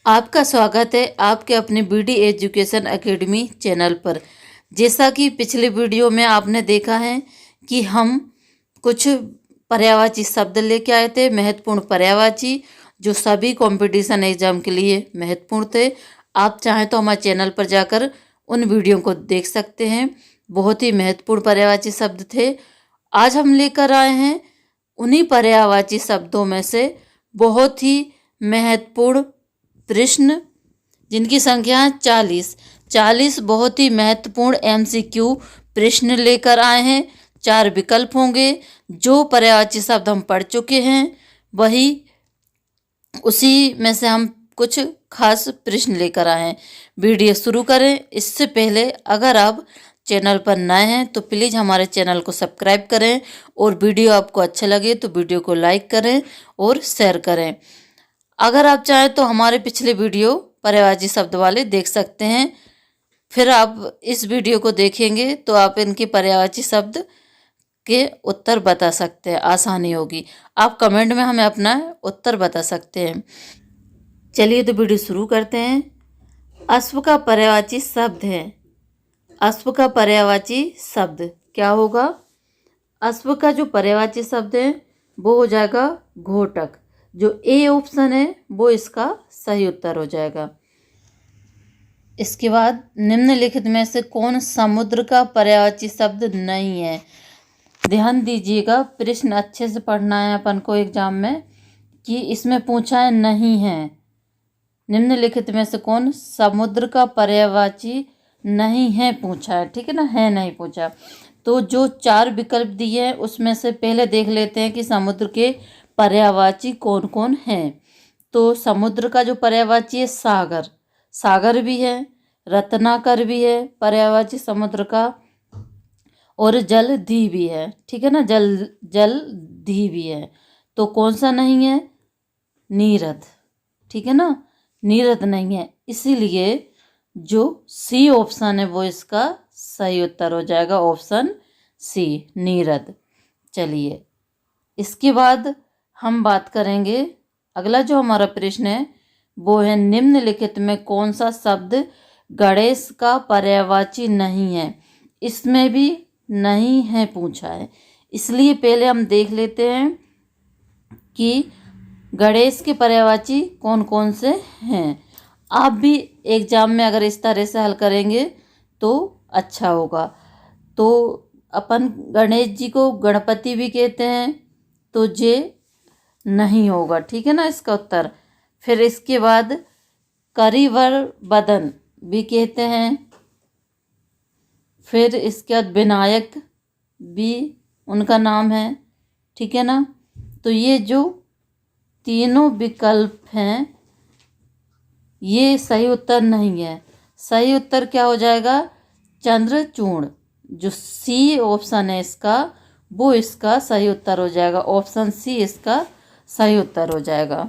आपका स्वागत है आपके अपने बीडी एजुकेशन एकेडमी चैनल पर। जैसा कि पिछले वीडियो में आपने देखा है कि हम कुछ पर्यायवाची शब्द लेके आए थे, महत्वपूर्ण पर्यायवाची जो सभी कंपटीशन एग्जाम के लिए महत्वपूर्ण थे। आप चाहें तो हमारे चैनल पर जाकर उन वीडियो को देख सकते हैं। बहुत ही महत्वपूर्ण पर्यायवाची शब्द थे। आज हम लेकर आए हैं उन्हीं पर्यायवाची शब्दों में से बहुत ही महत्वपूर्ण प्रश्न जिनकी संख्या है 40 बहुत ही महत्वपूर्ण एमसीक्यू प्रश्न लेकर आए हैं। 4 विकल्प होंगे। जो पर्यायवाची शब्द हम पढ़ चुके हैं वही उसी में से हम कुछ खास प्रश्न लेकर आए हैं। वीडियो शुरू करें इससे पहले अगर आप चैनल पर नए हैं तो प्लीज़ हमारे चैनल को सब्सक्राइब करें और वीडियो आपको अच्छा लगे तो वीडियो को लाइक करें और शेयर करें। अगर आप चाहें तो हमारे पिछले वीडियो पर्यायवाची शब्द वाले देख सकते हैं। फिर आप इस वीडियो को देखेंगे तो आप इनके पर्यायवाची शब्द के उत्तर बता सकते हैं, आसानी होगी। आप कमेंट में हमें अपना उत्तर बता सकते हैं। चलिए तो वीडियो शुरू करते हैं। अश्व का पर्यायवाची शब्द है। अश्व का पर्यायवाची शब्द क्या होगा? अश्व का जो पर्यायवाची शब्द है वो हो जाएगा घोटक। जो ए ऑप्शन है वो इसका सही उत्तर हो जाएगा। इसके बाद निम्नलिखित में से कौन समुद्र का पर्यायवाची शब्द नहीं है? ध्यान दीजिएगा, प्रश्न अच्छे से पढ़ना है अपन को एग्जाम में कि इसमें पूछा है नहीं है। निम्नलिखित में से कौन समुद्र का पर्यायवाची नहीं है पूछा है, ठीक है ना, है नहीं पूछा। तो जो 4 विकल्प दिए हैं उसमें से पहले देख लेते हैं कि समुद्र के पर्यायवाची कौन कौन हैं। तो समुद्र का जो पर्यायवाची है सागर, सागर भी है, रत्नाकर भी है पर्यायवाची समुद्र का, और जलधि भी है, ठीक है ना, जलधि भी है। तो कौन सा नहीं है? नीरद, ठीक है ना, नीरद नहीं है। इसीलिए जो सी ऑप्शन है वो इसका सही उत्तर हो जाएगा, ऑप्शन सी नीरद। चलिए इसके बाद हम बात करेंगे, अगला जो हमारा प्रश्न है वो है निम्नलिखित में कौन सा शब्द गणेश का पर्यायवाची नहीं है? इसमें भी नहीं है पूछा है, इसलिए पहले हम देख लेते हैं कि गणेश के पर्यायवाची कौन कौन से हैं। आप भी एग्जाम में अगर इस तरह से हल करेंगे तो अच्छा होगा। तो अपन गणेश जी को गणपति भी कहते हैं, तो जे नहीं होगा, ठीक है ना इसका उत्तर। फिर इसके बाद करिवर बदन भी कहते हैं। फिर इसके बाद विनायक भी उनका नाम है, ठीक है ना। तो ये जो तीनों विकल्प हैं ये सही उत्तर नहीं है। सही उत्तर क्या हो जाएगा? चंद्रचूड़। जो सी ऑप्शन है इसका वो इसका सही उत्तर हो जाएगा, ऑप्शन सी इसका सही उत्तर हो जाएगा।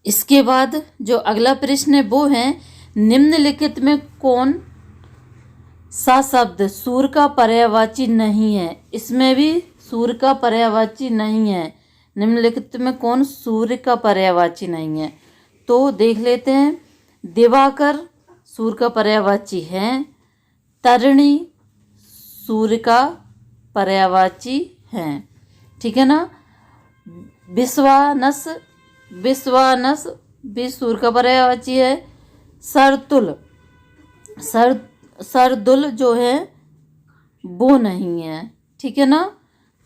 इसके बाद जो अगला प्रश्न है वो है निम्नलिखित में कौन सा शब्द सूर्य का पर्यायवाची नहीं है? इसमें भी सूर्य का पर्यायवाची नहीं है। निम्नलिखित में कौन सूर्य का पर्यायवाची नहीं है? तो देख लेते हैं। दिवाकर सूर्य का पर्यायवाची है, तरिणी सूर्य का पर्यायवाची है, ठीक है ना। विश्वानस भी सूर्य का पर्यायवाची है। सरदुल जो है वो नहीं है, ठीक है ना।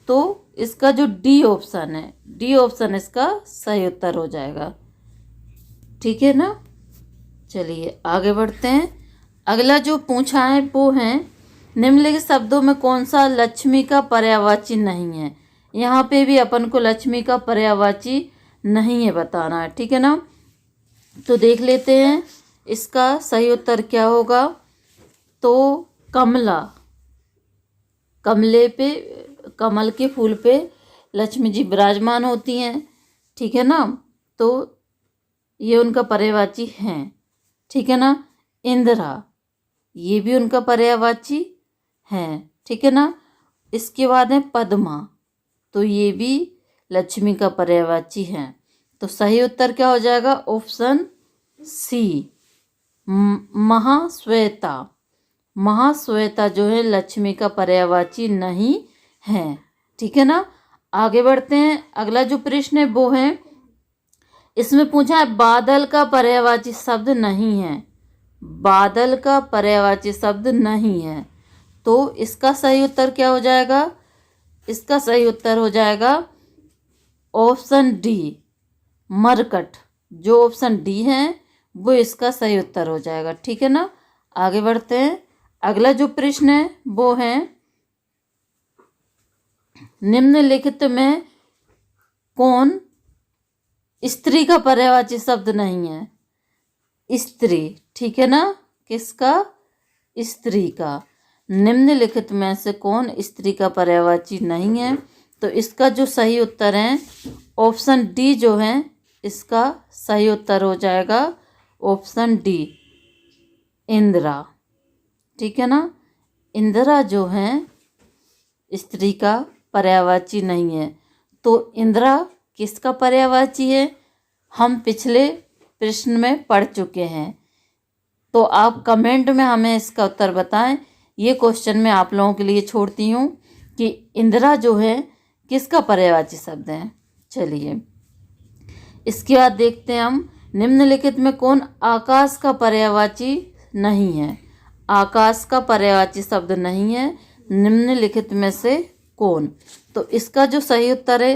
तो इसका जो डी ऑप्शन है, डी ऑप्शन इसका सही उत्तर हो जाएगा, ठीक है ना। चलिए आगे बढ़ते हैं। अगला जो पूछा है वो है निम्नलिखित शब्दों में कौन सा लक्ष्मी का पर्यायवाची नहीं है? यहाँ पे भी अपन को लक्ष्मी का पर्यायवाची नहीं है बताना है, ठीक है ना। तो देख लेते हैं इसका सही उत्तर क्या होगा। तो कमला, कमले पे, कमल के फूल पे लक्ष्मी जी विराजमान होती हैं, ठीक है ना। तो ये उनका पर्यायवाची हैं, ठीक है ना। इंदिरा ये भी उनका पर्यायवाची हैं, ठीक है ना। इसके बाद है पद्मा, तो ये भी लक्ष्मी का पर्यायवाची हैं। तो सही उत्तर क्या हो जाएगा? Option C Mahasweta. महाश्वेता जो है लक्ष्मी का पर्यायवाची नहीं है। ठीक है ना। आगे बढ़ते हैं। अगला जो प्रश्न है वो है, इसमें पूछा है बादल का पर्यायवाची शब्द नहीं है। बादल का पर्यायवाची शब्द नहीं है, तो इसका सही उत्तर क्या हो जाएगा? इसका सही उत्तर हो जाएगा ऑप्शन डी, मरकट। जो ऑप्शन डी है वो इसका सही उत्तर हो जाएगा। ठीक है ना। आगे बढ़ते हैं। अगला जो प्रश्न है वो है, निम्नलिखित में कौन स्त्री का पर्यायवाची शब्द नहीं है? स्त्री। ठीक है ना। किसका? स्त्री का। निम्नलिखित में से कौन स्त्री का पर्यायवाची नहीं है? तो इसका जो सही उत्तर है ऑप्शन डी जो है इसका सही उत्तर हो जाएगा ऑप्शन डी, इंदिरा। ठीक है ना। इंदिरा जो है स्त्री का पर्यायवाची नहीं है। तो इंदिरा किसका पर्यायवाची है? हम पिछले प्रश्न में पढ़ चुके हैं। तो आप कमेंट में हमें इसका उत्तर बताएं। ये क्वेश्चन मैं आप लोगों के लिए छोड़ती हूँ कि इंदिरा जो है किसका पर्यायवाची शब्द है। चलिए इसके बाद देखते हैं हम, निम्नलिखित में कौन आकाश का पर्यायवाची नहीं है? आकाश का पर्यायवाची शब्द नहीं है निम्नलिखित में से कौन? तो इसका जो सही उत्तर है,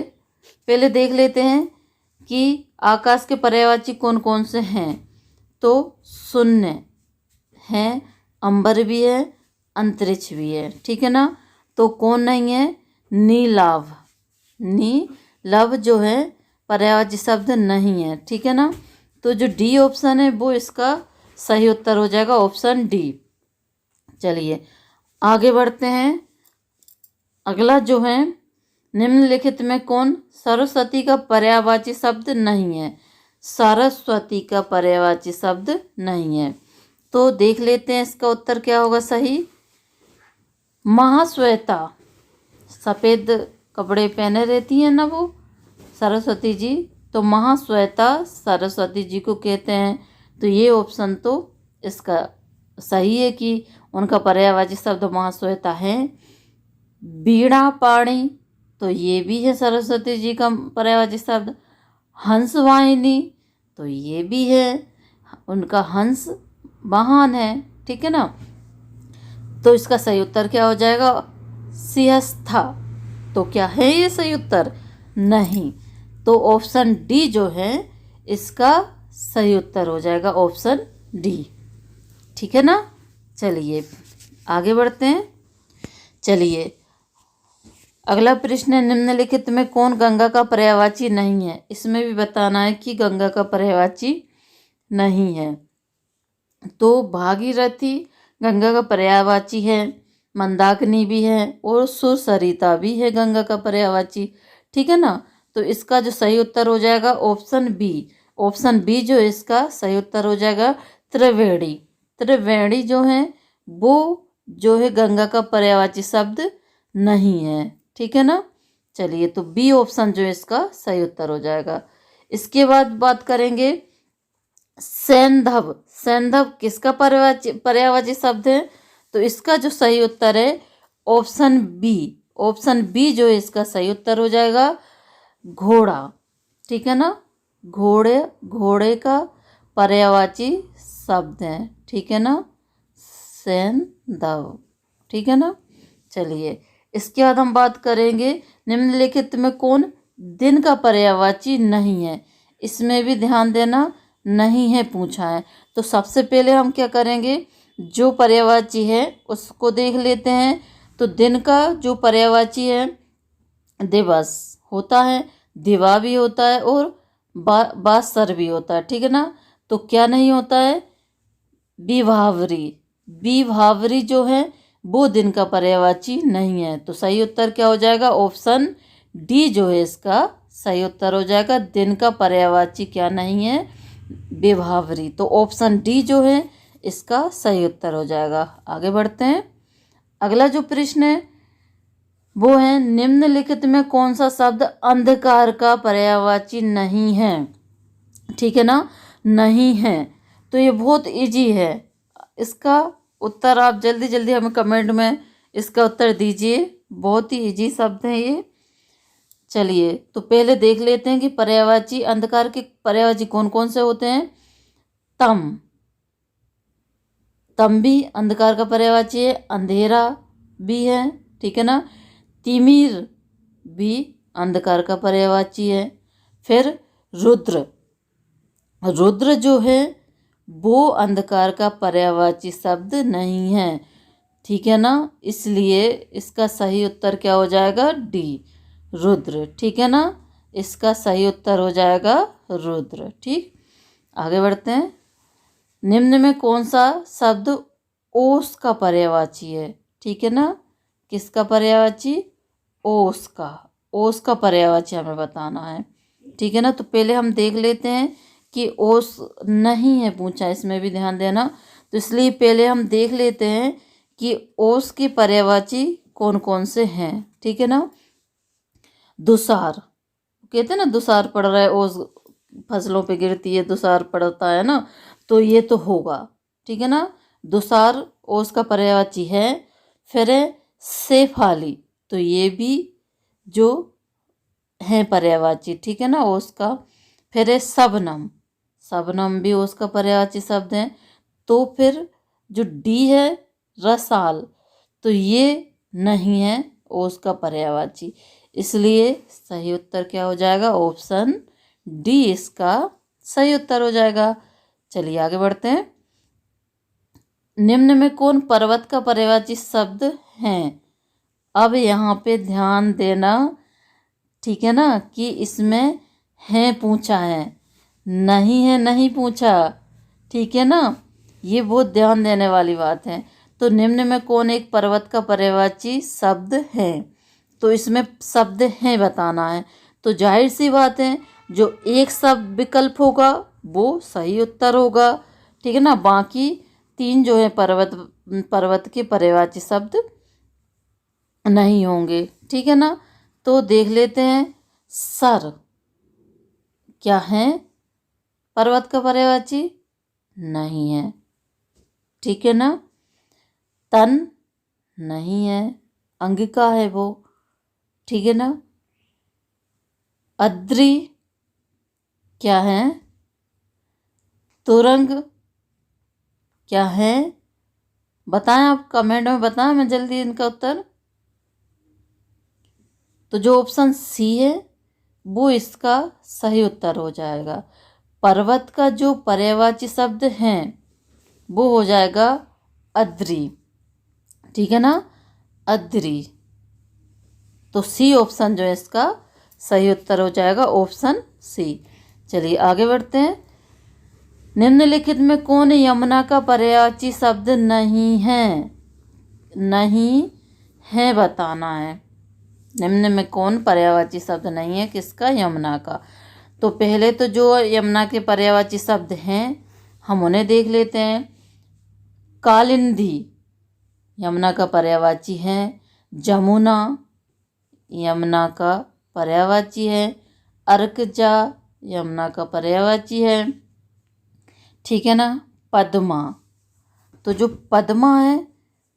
पहले देख लेते हैं कि आकाश के पर्यायवाची कौन कौन से हैं। तो शून्य है, अंबर भी है, अंतरिक्ष भी है। ठीक है ना। तो कौन नहीं है? नीलाभ। नीलाभ जो है पर्यायवाची शब्द नहीं है। ठीक है ना। तो जो डी ऑप्शन है वो इसका सही उत्तर हो जाएगा ऑप्शन डी। चलिए आगे बढ़ते हैं। अगला जो है, निम्नलिखित में कौन सरस्वती का पर्यायवाची शब्द नहीं है? सरस्वती का पर्यायवाची शब्द नहीं है। तो देख लेते हैं इसका उत्तर क्या होगा सही। महाश्वेता, सफ़ेद कपड़े पहने रहती हैं ना वो सरस्वती जी, तो महाश्वेता सरस्वती जी को कहते हैं। तो ये ऑप्शन तो इसका सही है कि उनका पर्यायवाची शब्द महाश्वेता है। वीणा पाणी, तो ये भी है सरस्वती जी का पर्यायवाची शब्द। हंसवाहिनी, तो ये भी है, उनका हंस वाहन है। ठीक है ना। तो इसका सही उत्तर क्या हो जाएगा? सिंहस्था। तो क्या है ये सही उत्तर? नहीं। तो ऑप्शन डी जो है इसका सही उत्तर हो जाएगा ऑप्शन डी। ठीक है ना। चलिए आगे बढ़ते हैं। चलिए अगला प्रश्न है, निम्नलिखित में कौन गंगा का पर्यायवाची नहीं है? इसमें भी बताना है कि गंगा का पर्यायवाची नहीं है। तो भागीरथी गंगा का पर्यायवाची है, मंदाकिनी भी है और सुसरिता भी है गंगा का पर्यायवाची। ठीक है ना। तो इसका जो सही उत्तर हो जाएगा ऑप्शन बी। ऑप्शन बी जो इसका सही उत्तर हो जाएगा त्रिवेणी। त्रिवेणी जो है वो जो है गंगा का पर्यायवाची शब्द नहीं है। ठीक है ना। चलिए तो बी ऑप्शन जो इसका सही उत्तर हो जाएगा। इसके बाद बात करेंगे सैंधव। सैंधव किसका पर्यायवाची शब्द है? तो इसका जो सही उत्तर है ऑप्शन बी। ऑप्शन बी जो इसका सही उत्तर हो जाएगा घोड़ा। ठीक है ना। घोड़े का पर्यायवाची शब्द है। ठीक है ना, सैंधव। ठीक है ना। चलिए इसके बाद हम बात करेंगे, निम्नलिखित में कौन दिन का पर्यायवाची नहीं है? इसमें भी ध्यान देना, नहीं है पूछा है। तो सबसे पहले हम क्या करेंगे, जो पर्यायवाची है उसको देख लेते हैं। तो दिन का जो पर्यायवाची है दिवस होता है, दिवा भी होता है और बासर भी होता है। ठीक है ना। तो क्या नहीं होता है? विभावरी। विभावरी जो है वो दिन का पर्यायवाची नहीं है। तो सही उत्तर क्या हो जाएगा? ऑप्शन डी जो है इसका सही उत्तर हो जाएगा। दिन का पर्यायवाची क्या नहीं है? विभावरी। तो ऑप्शन डी जो है इसका सही उत्तर हो जाएगा। आगे बढ़ते हैं। अगला जो प्रश्न है वो है, निम्नलिखित में कौन सा शब्द अंधकार का पर्यायवाची नहीं है? ठीक है ना। नहीं है। तो ये बहुत इजी है। इसका उत्तर आप जल्दी जल्दी हमें कमेंट में इसका उत्तर दीजिए। बहुत ही इजी शब्द है ये। चलिए तो पहले देख लेते हैं कि पर्यायवाची अंधकार के पर्यायवाची कौन कौन से होते हैं। तम, तम भी अंधकार का पर्यायवाची है। अंधेरा भी है, ठीक है ना। तिमिर भी अंधकार का पर्यायवाची है। फिर रुद्र, रुद्र जो है वो अंधकार का पर्यायवाची शब्द नहीं है, ठीक है ना। इसलिए इसका सही उत्तर क्या हो जाएगा, डी, रुद्र, ठीक है ना। इसका सही उत्तर हो जाएगा रुद्र। ठीक, आगे बढ़ते हैं। निम्न में कौन सा शब्द ओस का पर्यायवाची है, ठीक है ना। किसका पर्यायवाची, ओस का, ओस का पर्यायवाची हमें बताना है, ठीक है ना। तो पहले हम देख लेते हैं कि ओस नहीं है पूछा, इसमें भी ध्यान देना। तो इसलिए पहले हम देख लेते हैं कि ओस के पर्यायवाची कौन कौन से हैं, ठीक है ना। दुसार, कहते हैं ना दुसार पड़ रहा है, ओस फसलों पे गिरती है, दुसार पड़ता है ना, तो ये तो होगा, ठीक है ना। दुसार ओस का पर्यायवाची है। फिर शेफाली, तो ये भी जो है पर्यायवाची, ठीक है ना, ओस का। फिर है शबनम, शबनम भी ओस का पर्यायवाची शब्द है। तो फिर जो डी है रसाल, तो ये नहीं है ओस का पर्यायवाची। इसलिए सही उत्तर क्या हो जाएगा, ऑप्शन डी इसका सही उत्तर हो जाएगा। चलिए आगे बढ़ते हैं। निम्न में कौन पर्वत का पर्यायवाची शब्द है। अब यहाँ पे ध्यान देना, ठीक है ना, कि इसमें है पूछा है, नहीं है नहीं पूछा, ठीक है ना। ये बहुत ध्यान देने वाली बात है। तो निम्न में कौन एक पर्वत का पर्यायवाची शब्द है, तो इसमें शब्द है बताना है। तो जाहिर सी बात है जो एक शब्द विकल्प होगा वो सही उत्तर होगा, ठीक है ना। बाकी तीन जो है पर्वत के पर्यायवाची शब्द नहीं होंगे, ठीक है ना। तो देख लेते हैं। सर क्या है पर्वत का पर्यायवाची, नहीं है, ठीक है ना। तन नहीं है, अंगिका है वो, ठीक है ना। अद्री क्या है, तुरंग क्या है, बताएं आप कमेंट में, बताएं मैं जल्दी इनका उत्तर। तो जो ऑप्शन सी है वो इसका सही उत्तर हो जाएगा। पर्वत का जो पर्यायवाची शब्द है वो हो जाएगा अद्री, ठीक है ना, अद्री। तो सी ऑप्शन जो है इसका सही उत्तर हो जाएगा, ऑप्शन सी। चलिए आगे बढ़ते हैं। निम्नलिखित में कौन यमुना का पर्यायवाची शब्द नहीं है, नहीं है बताना है। निम्न में कौन पर्यायवाची शब्द नहीं है किसका, यमुना का। तो पहले तो जो यमुना के पर्यायवाची शब्द हैं हम उन्हें देख लेते हैं। कालिंदी यमुना का पर्यायवाची है। जमुना यमुना का पर्यायवाची है। अर्कजा यमुना का पर्यायवाची है, ठीक है ना। पद्मा, तो जो पद्मा है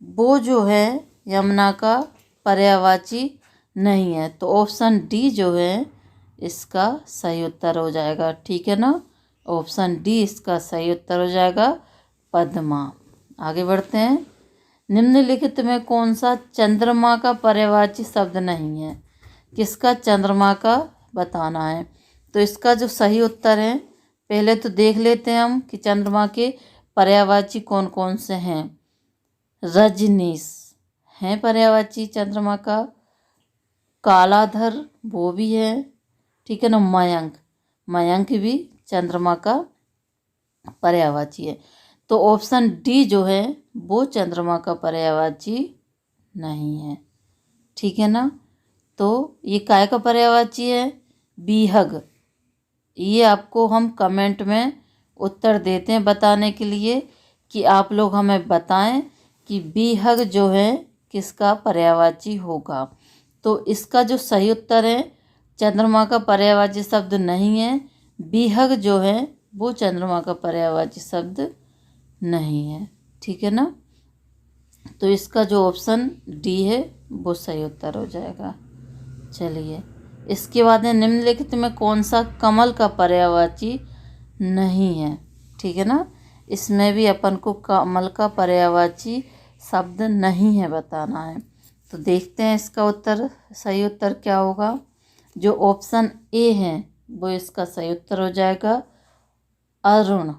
वो जो है यमुना का पर्यायवाची नहीं है। तो ऑप्शन डी जो है इसका सही उत्तर हो जाएगा, ठीक है ना। ऑप्शन डी इसका सही उत्तर हो जाएगा, पद्मा। आगे बढ़ते हैं। निम्नलिखित में कौन सा चंद्रमा का पर्यायवाची शब्द नहीं है, किसका चंद्रमा का बताना है। तो इसका जो सही उत्तर है, पहले तो देख लेते हैं हम कि चंद्रमा के पर्यायवाची कौन कौन से हैं। रजनीश है पर्यायवाची चंद्रमा का। कालाधर वो भी है, ठीक है ना। मयंक, मयंक भी चंद्रमा का पर्यायवाची है। तो ऑप्शन डी जो है वो चंद्रमा का पर्यायवाची नहीं है, ठीक है ना। तो ये काय का पर्यायवाची है, बीहग। ये आपको हम कमेंट में उत्तर देते हैं बताने के लिए कि आप लोग हमें बताएं कि बीहग जो है किसका पर्यायवाची होगा। तो इसका जो सही उत्तर है, चंद्रमा का पर्यायवाची शब्द नहीं है, बीहग जो है वो चंद्रमा का पर्यायवाची शब्द नहीं है। ठीक है ना। तो इसका जो ऑप्शन डी है वो सही उत्तर हो जाएगा। चलिए, इसके बाद है निम्नलिखित में कौन सा कमल का पर्यायवाची नहीं है। ठीक है ना। इसमें भी अपन को कमल का पर्यायवाची शब्द नहीं है बताना है। तो देखते हैं इसका उत्तर, सही उत्तर क्या होगा। जो ऑप्शन ए है वो इसका सही उत्तर हो जाएगा, अरुण।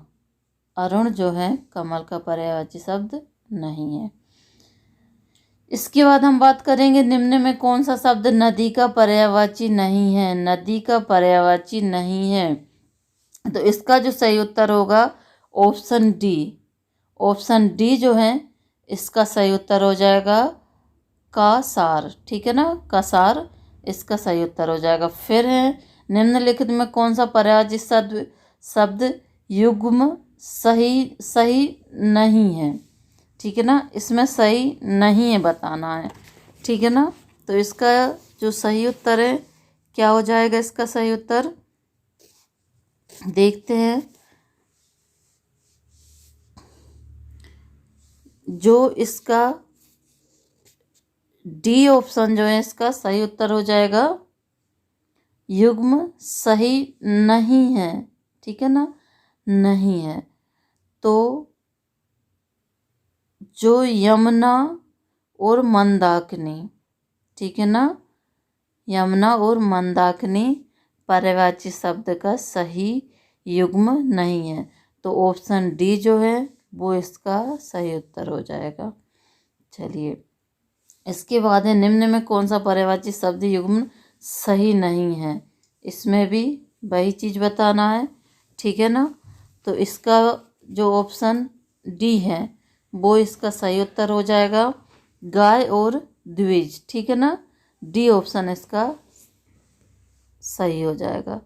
अरुण जो है कमल का पर्यायवाची शब्द नहीं है। इसके बाद हम बात करेंगे निम्न में कौन सा शब्द नदी का पर्यायवाची नहीं है। नदी का पर्यायवाची नहीं है, तो इसका जो सही उत्तर होगा ऑप्शन डी। ऑप्शन डी जो है इसका सही उत्तर हो जाएगा कासार। ठीक है ना, कासार इसका सही उत्तर हो जाएगा। फिर है निम्नलिखित में कौन सा पर्यायवाची शब्द युग्म सही नहीं है। ठीक है ना, इसमें सही नहीं है बताना है। ठीक है ना। तो इसका जो सही उत्तर है क्या हो जाएगा, इसका सही उत्तर देखते हैं। जो इसका डी ऑप्शन जो है इसका सही उत्तर हो जाएगा, युग्म सही नहीं है। ठीक है ना, नहीं है। तो जो यमुना और मंदाकिनी, ठीक है ना, यमुना और मंदाकिनी पर्यायवाची शब्द का सही युग्म नहीं है। तो ऑप्शन डी जो है वो इसका सही उत्तर हो जाएगा। चलिए, इसके बाद है निम्न में कौन सा पर्यायवाची शब्द युग्म सही नहीं है। इसमें भी वही चीज़ बताना है। ठीक है ना। तो इसका जो ऑप्शन डी है वो इसका सही उत्तर हो जाएगा, गाय और द्विज। ठीक है ना, डी ऑप्शन इसका सही हो जाएगा।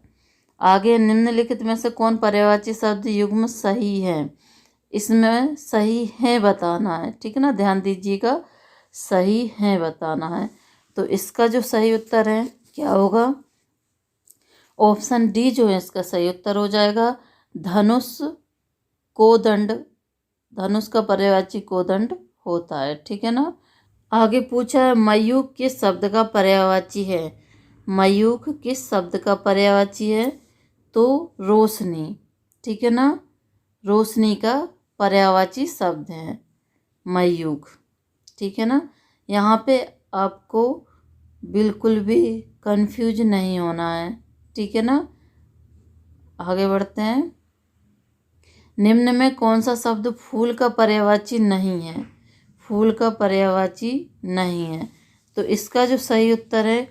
आगे निम्नलिखित में से कौन पर्यायवाची शब्द युग्म सही है। इसमें सही है बताना है। ठीक है ना, ध्यान दीजिएगा, सही है बताना है। तो इसका जो सही उत्तर है क्या होगा, ऑप्शन डी जो है इसका सही उत्तर हो जाएगा, धनुष कोदंड। धनुष का पर्यायवाची कोदंड होता है। ठीक है ना। आगे पूछा है मयूख किस शब्द का पर्यायवाची है। मयूख किस शब्द का पर्यायवाची है, तो रोशनी। ठीक है ना, रोशनी का पर्यायवाची शब्द है मयूख। ठीक है ना। यहाँ पे आपको बिल्कुल भी कंफ्यूज नहीं होना है। ठीक है ना। आगे बढ़ते हैं। निम्न में कौन सा शब्द फूल का पर्यायवाची नहीं है। फूल का पर्यायवाची नहीं है, तो इसका जो सही उत्तर है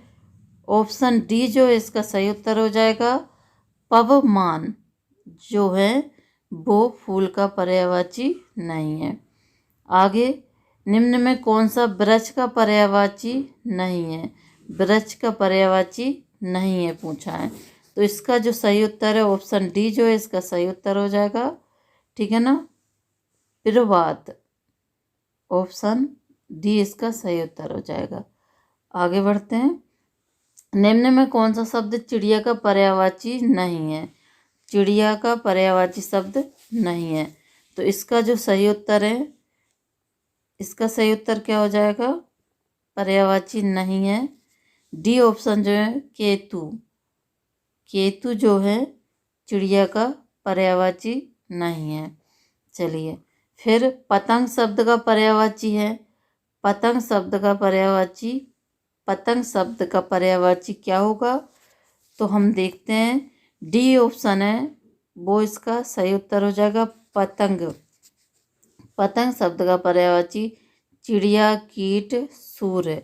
ऑप्शन डी जो है इसका सही उत्तर हो जाएगा, पवमान जो है वो फूल का पर्यायवाची नहीं है। आगे निम्न में कौन सा वृक्ष का पर्यायवाची नहीं है। वृक्ष का पर्यायवाची नहीं है पूछा है, तो इसका जो सही उत्तर है ऑप्शन डी जो है इसका सही उत्तर हो जाएगा। ठीक है ना, प्रभात। ऑप्शन डी इसका सही उत्तर हो जाएगा। आगे बढ़ते हैं। निम्न में कौन सा शब्द चिड़िया का पर्यायवाची नहीं है। चिड़िया का पर्यायवाची शब्द नहीं है, तो इसका जो सही उत्तर है, इसका सही उत्तर क्या हो जाएगा, पर्यायवाची नहीं है, डी ऑप्शन जो है केतु। केतु जो है चिड़िया का पर्यायवाची नहीं है। चलिए, फिर पतंग शब्द का पर्यायवाची है। पतंग शब्द का पर्यायवाची, पतंग शब्द का पर्यायवाची क्या होगा, तो हम देखते हैं डी ऑप्शन है वो इसका सही उत्तर हो जाएगा, पतंग। पतंग शब्द का पर्यायवाची चिड़िया, कीट, सूर्य।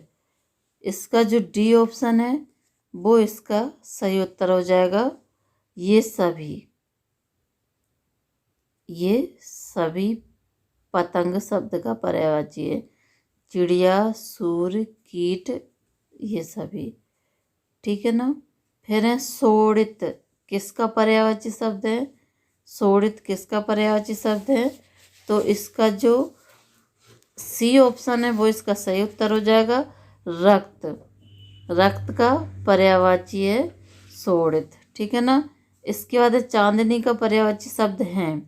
इसका जो डी ऑप्शन है वो इसका सही उत्तर हो जाएगा, ये सभी पतंग शब्द का पर्यायवाची है। चिड़िया, सूर्य, कीट, ये सभी। ठीक है ना। फिर है शोणित, किसका पर्यायवाची शब्द है। शोणित किसका पर्यायवाची शब्द है, तो इसका जो सी ऑप्शन है वो इसका सही उत्तर हो जाएगा, रक्त। रक्त का पर्यायवाची है शोणित। ठीक है ना, इसके बाद चांदनी का पर्यायवाची शब्द है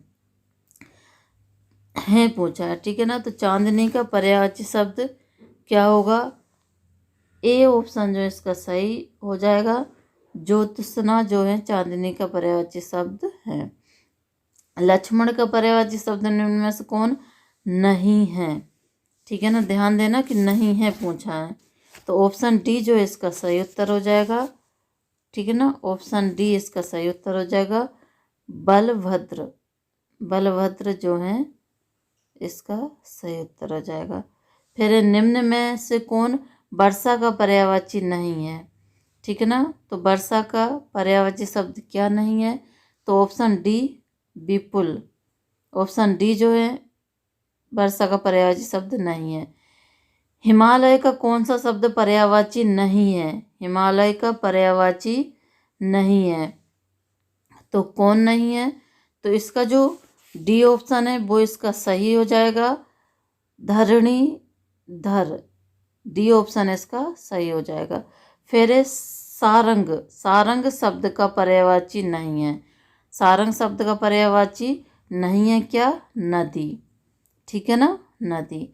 पूछा है, ठीक है ना। तो चांदनी का पर्यायवाची शब्द क्या होगा? ए ऑप्शन जो है इसका सही हो जाएगा। ज्योत्सना जो है चांदनी का पर्यायवाची शब्द है। लक्ष्मण का पर्यायवाची शब्द निम्न में से कौन नहीं है? ठीक है ना, ध्यान देना कि नहीं है पूछा है। तो ऑप्शन डी जो है इसका सही उत्तर हो जाएगा, ठीक है ना। ऑप्शन डी इसका सही उत्तर हो जाएगा। बलभद्र, बलभद्र जो है इसका सही उत्तर हो जाएगा। फिर निम्न में से कौन वर्षा का पर्यायवाची नहीं है? ठीक है ना, तो वर्षा का पर्यायवाची शब्द क्या नहीं है? तो ऑप्शन डी विपुल, ऑप्शन डी जो है वर्षा का पर्यायवाची शब्द नहीं है। हिमालय का कौन सा शब्द पर्यायवाची नहीं है? हिमालय का पर्यायवाची नहीं है, तो कौन नहीं है? तो इसका जो डी ऑप्शन है वो इसका सही हो जाएगा, धरणीधर, डी ऑप्शन इसका सही हो जाएगा। फिर है सारंग, सारंग शब्द का पर्यायवाची नहीं है। सारंग शब्द का पर्यायवाची नहीं है क्या? नदी, ठीक है ना, नदी।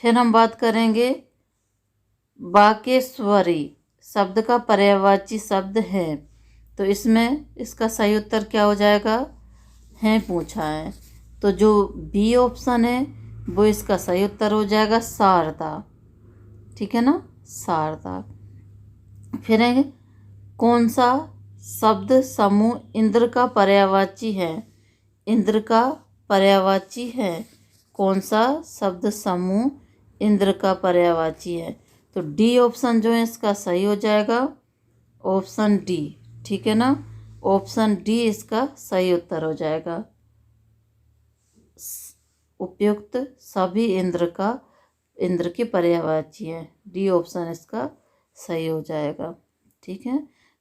फिर हम बात करेंगे बाकेश्वरी शब्द का पर्यायवाची शब्द है, तो इसमें इसका सही उत्तर क्या हो जाएगा? है पूछा है, तो जो बी ऑप्शन है वो इसका सही उत्तर हो जाएगा, शारदा, ठीक है ना, शारदा। फिर है कौन सा शब्द समूह इंद्र का पर्यायवाची है? इंद्र का पर्यायवाची है, कौन सा शब्द समूह इंद्र का पर्यायवाची है? तो डी ऑप्शन जो है इसका सही हो जाएगा, ऑप्शन डी, ठीक है ना, ऑप्शन डी इसका सही उत्तर हो जाएगा। उपयुक्त सभी इंद्र की पर्यायवाची है, डी ऑप्शन इसका सही हो जाएगा, ठीक है।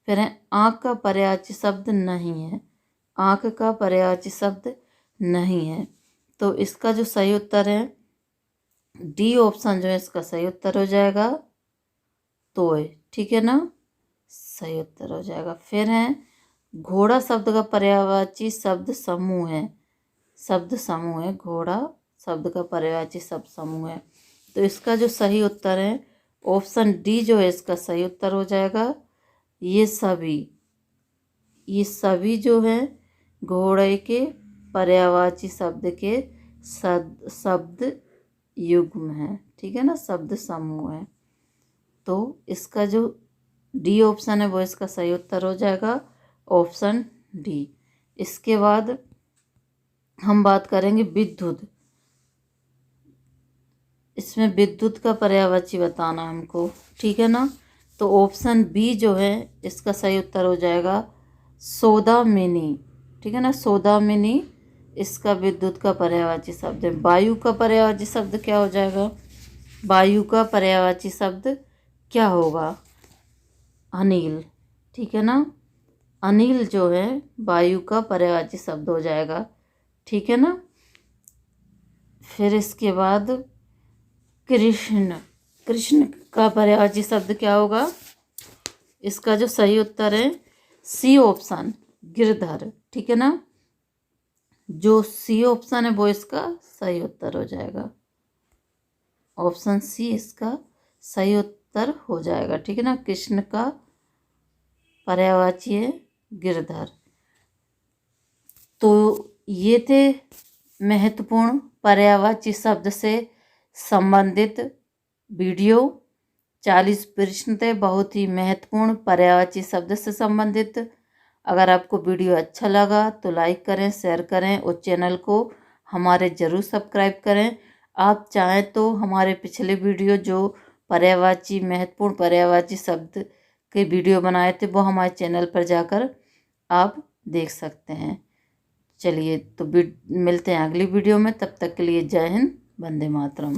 फिर है आँख का पर्यायवाची शब्द नहीं है, आँख का पर्यायवाची शब्द नहीं है, तो इसका जो सही उत्तर है डी ऑप्शन जो है इसका सही उत्तर हो जाएगा, तोय, ठीक है ना, सही उत्तर हो जाएगा। फिर है घोड़ा शब्द का पर्यायवाची शब्द समूह है, शब्द समूह है, घोड़ा शब्द का पर्यायवाची शब्द समूह है, तो इसका जो सही उत्तर है ऑप्शन डी जो है इसका सही उत्तर हो जाएगा। ये सभी जो है घोड़े के पर्यायवाची शब्द के शब्द युग्म है, ठीक है ना, शब्द समूह है, तो इसका जो डी ऑप्शन है वो इसका सही उत्तर हो जाएगा, ऑप्शन डी। इसके बाद हम बात करेंगे विद्युत, इसमें विद्युत का पर्यायवाची बताना हमको, ठीक है ना, तो ऑप्शन बी जो है इसका सही उत्तर हो जाएगा, सौदामिनी, ठीक है ना, सौदामिनी इसका विद्युत का पर्यायवाची शब्द है। वायु का पर्यायवाची शब्द क्या हो जाएगा? वायु का पर्यायवाची शब्द क्या होगा? अनिल, ठीक है ना, अनिल जो है वायु का पर्यायवाची शब्द हो जाएगा, ठीक है ना। फिर इसके बाद कृष्ण का पर्यायवाची शब्द क्या होगा? इसका जो सही उत्तर है सी ऑप्शन, गिरधर, ठीक है ना, जो सी ऑप्शन है वो इसका सही उत्तर हो जाएगा, ऑप्शन सी इसका सही उत्तर हो जाएगा, ठीक है ना। कृष्ण का पर्यायवाची है गिरधर। तो ये थे महत्वपूर्ण पर्यायवाची शब्द से संबंधित वीडियो। 40 प्रश्न थे बहुत ही महत्वपूर्ण पर्यायवाची शब्द से संबंधित। अगर आपको वीडियो अच्छा लगा तो लाइक करें, शेयर करें और चैनल को हमारे ज़रूर सब्सक्राइब करें। आप चाहें तो हमारे पिछले वीडियो जो पर्यायवाची महत्वपूर्ण पर्यायवाची शब्द के वीडियो बनाए थे वो हमारे चैनल पर जाकर आप देख सकते हैं। चलिए तो मिलते हैं अगली वीडियो में, तब तक के लिए जय हिंद, वंदे मातरम।